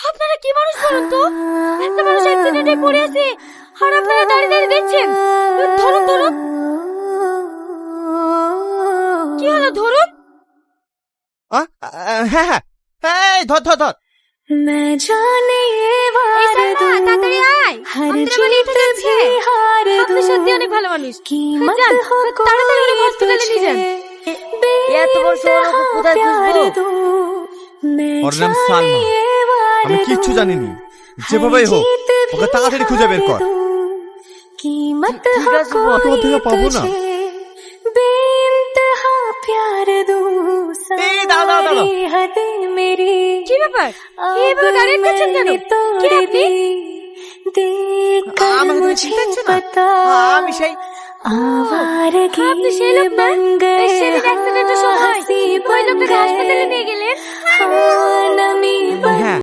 আপনারা কি মানুষ বলুন তো? একটা মানুষ অ্যাক্সিডেন্টে পড়ে আছে আর আপনারা দাঁড়িয়ে দাঁড়িয়ে দেখছেন। ধরুন ধরুন, কি হলো ধরুন। হ্যাঁ হ্যাঁ, এই ধর ধর ধর। এই সালমা, তাড়াতাড়ি আয়, আমাদের বাড়ি উঠে যাচ্ছে। আপনি সত্যি অনেক ভালো মানুষ। যান, তাড়াতাড়ি ওনাকে হসপিটালে নিয়ে যান। এত বড় শহর ওকে কোথায় খুঁজবো? ওর নাম সালমা। আমি কিচ্ছু জানিনি। যেভাবেই হোক ওকে তাড়াতাড়ি খুঁজে বের কর। ঠিক আছে বস। কোথা থেকে পাবো না? এই দাঁড়া দাঁড়া। কি ব্যাপার, এইভাবে দাঁড়িয়ে গেছেন কেন? কে আপনি? আমাকে তুমি চিনতে পারছো না? আমি সেই আপনি সেই লোক না? এই সেদিন অ্যাক্সিডেন্টের সময় ওই লোকটাকে হাসপাতালে নিয়ে গেলেন। হ্যাঁ।